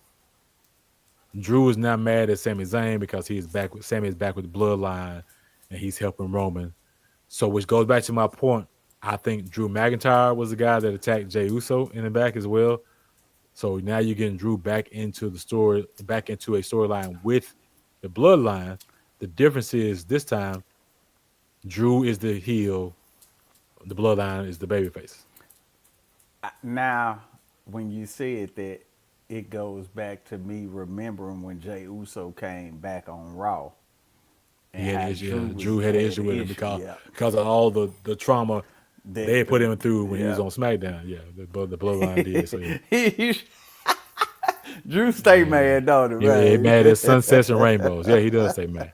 Drew is now mad at Sami Zayn because Sami is back with the bloodline and he's helping Roman. So which goes back to my point. I think Drew McIntyre was the guy that attacked Jey Uso in the back as well. So now you're getting Drew back into a storyline with the bloodline. The difference is this time Drew is the heel, the bloodline is the babyface. Now, when you said that, it goes back to me remembering when Jay Uso came back on Raw He and had an how issue. Drew Yeah, was Drew had an had issue with the him issue. because Yeah, because of all the trauma they that had put the him through when he was yeah. on SmackDown. Yeah, the bloodline did. So yeah, Drew stay yeah. mad, don't it, It mad as man? sunsets and rainbows. Yeah, he does say man.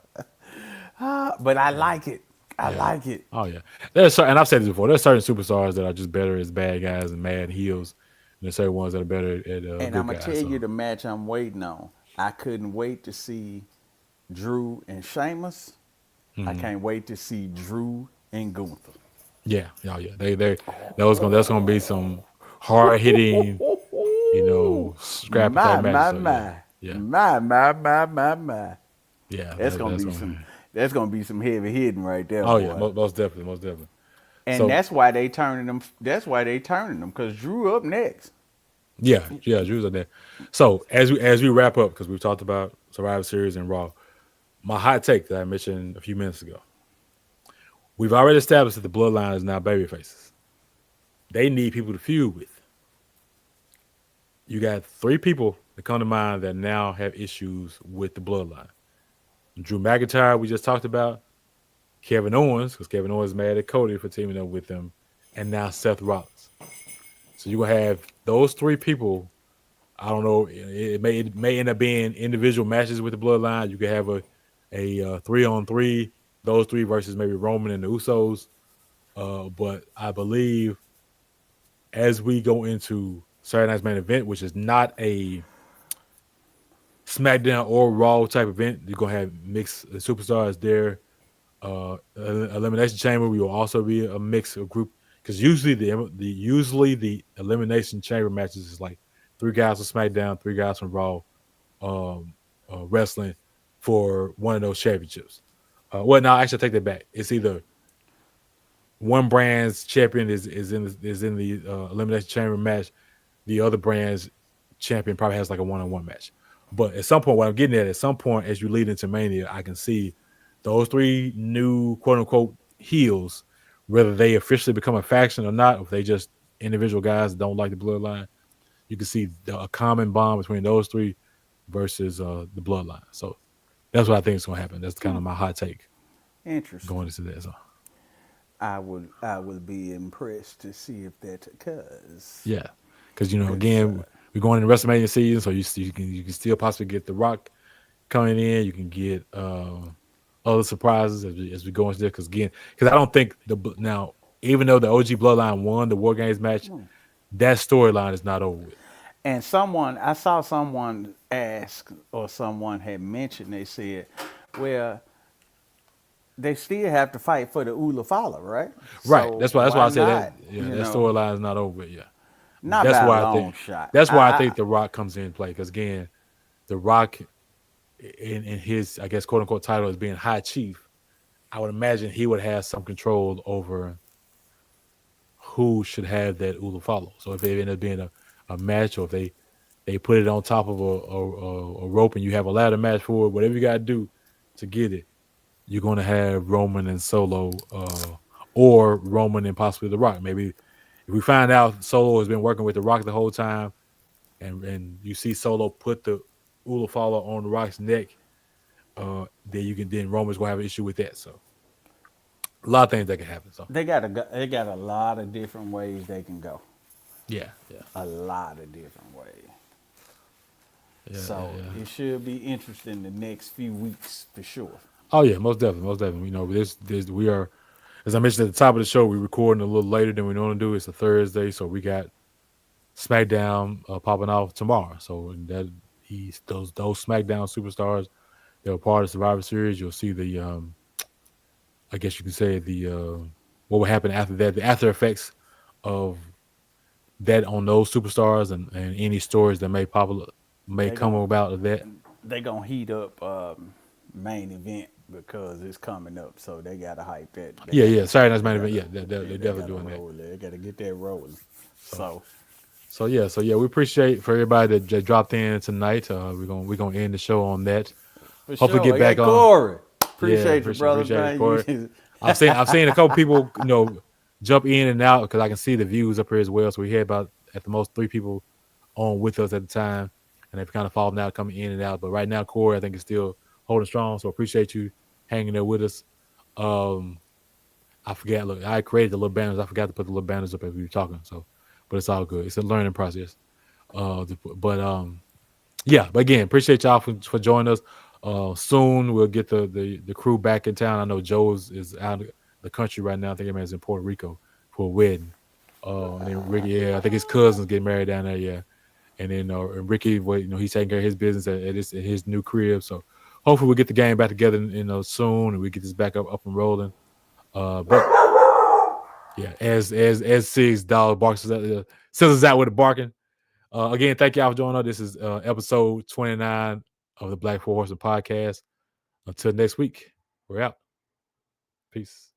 But I like it. I Yeah. like it. Oh yeah. And I've said this before. There's certain superstars that are just better as bad guys and mad heels, and there's certain ones that are better at And I'm good gonna guys. tell So you the match I'm waiting on. I couldn't wait to see Drew and Sheamus. I mhm. can't wait to see Drew and Gunther. Yeah, yeah, yeah. That's gonna be some hard hitting, scrappy type My, matches. my, So yeah, my. yeah, My. yeah. That's gonna That's be gonna some be. that's gonna be some heavy hitting right there, Oh yeah, boy. most definitely, most definitely. And So that's why they turning them, because Drew up next. yeah, yeah, Drew's on there. So as we wrap up, because we've talked about Survivor Series and Raw, my hot take that I mentioned a few minutes ago. We've already established that the Bloodline is now baby faces. They need people to feud with. You got three people that come to mind that now have issues with the Bloodline. Drew McIntyre, we just talked about. Kevin Owens, because Kevin Owens is mad at Cody for teaming up with him, and now Seth Rollins. So you're gonna have those three people. I don't know. It may end up being individual matches with the Bloodline. You could have a 3-on-3, those three versus maybe Roman and the Usos. But I believe as we go into Saturday Night's main event, which is not a SmackDown or Raw type event, you're gonna have mixed superstars there. Elimination Chamber, we will also be a mix of group because usually the Elimination Chamber matches is like three guys from SmackDown, three guys from Raw, um, wrestling for one of those championships. Well, no, actually, I take that back. It's either one brand's champion is in the Elimination Chamber match, the other brand's champion probably has like a one-on-one match. But at some point, what I'm getting at some point, as you lead into Mania, I can see those three new quote unquote heels, whether they officially become a faction or not, if they just individual guys that don't like the bloodline, you can see a common bond between those three versus the bloodline. So that's what I think is going to happen. That's kind of my hot take Interesting. going into this. So, I would be impressed to see if that occurs. yeah, because Cause again, we're going into WrestleMania season, so you can still possibly get The Rock coming in. You can get other surprises as we go into this. Because I don't think now, even though the OG Bloodline won the War Games match, that storyline is not over with. and I saw someone ask, or someone had mentioned, they said, well, they still have to fight for the Ula Fala, right? Right. So That's why why I said that. not? Yeah, that storyline is not over with. Yeah. Not That's by a why I long think shot. that's why I think The Rock comes in play because again, The Rock in his I guess quote unquote title as being High Chief, I would imagine he would have some control over who should have that Ula follow. So if it ended up being a match, or if they put it on top of a rope and you have a ladder match for it, whatever you got to do to get it, you're going to have Roman and Solo, or Roman and possibly The Rock. Maybe if we find out Solo has been working with The Rock the whole time, and you see Solo put the Ula follow on The Rock's neck, then Roman's going to have an issue with that. So a lot of things that can happen. So they got a lot of different ways they can go. yeah, yeah, A lot of different ways. yeah, yeah, So yeah. it should be interesting the next few weeks for sure. Oh yeah, most definitely, most definitely. This we are, as I mentioned at the top of the show, we're recording a little later than we normally do. It's a Thursday, so we got SmackDown popping off tomorrow. So that he's those SmackDown superstars, they're part of Survivor Series. You'll see the I guess you could say the what will happen after that, the after effects of that on those superstars, and any stories that may They come gon' about of that. they gonna heat up main event because it's coming up. So they gotta hype that. They Yeah, gotta yeah. Saturday night's they main event. gotta Yeah, they're they definitely gotta doing that. roll it. They gotta get that rolling. So So So yeah, we appreciate for everybody that dropped in tonight. We're gonna end the show on that. for Hopefully sure. get Hey back on. Corey, Yeah, appreciate you, brother, appreciate it, man. You Corey. I've seen a couple people jump in and out because I can see the views up here as well. So we had about at the most 3 people on with us at the time, and they've kind of fallen out, coming in and out. But right now, Corey, I think is still holding strong. So appreciate you hanging there with us. Um, I forgot. Look, I created the little banners. I forgot to put the little banners up as we were talking. So, but it's all good. It's a learning process. But yeah, but again, appreciate y'all for joining us. Soon we'll get the crew back in town. I know Joe is out of the country right now. I think he's in Puerto Rico for a wedding. And then Ricky, yeah, I think his cousin's getting married down there. Yeah, and then and Ricky, well, he's taking care of his business at his new crib. So hopefully we'll get the game back together, soon, and we get this back up and rolling. But yeah, as Sig's dog barks, Scissors out with the barking. Again, thank y'all for joining us. This is episode 29 of the Black Four Horsemen podcast. Until next week, we're out. Peace.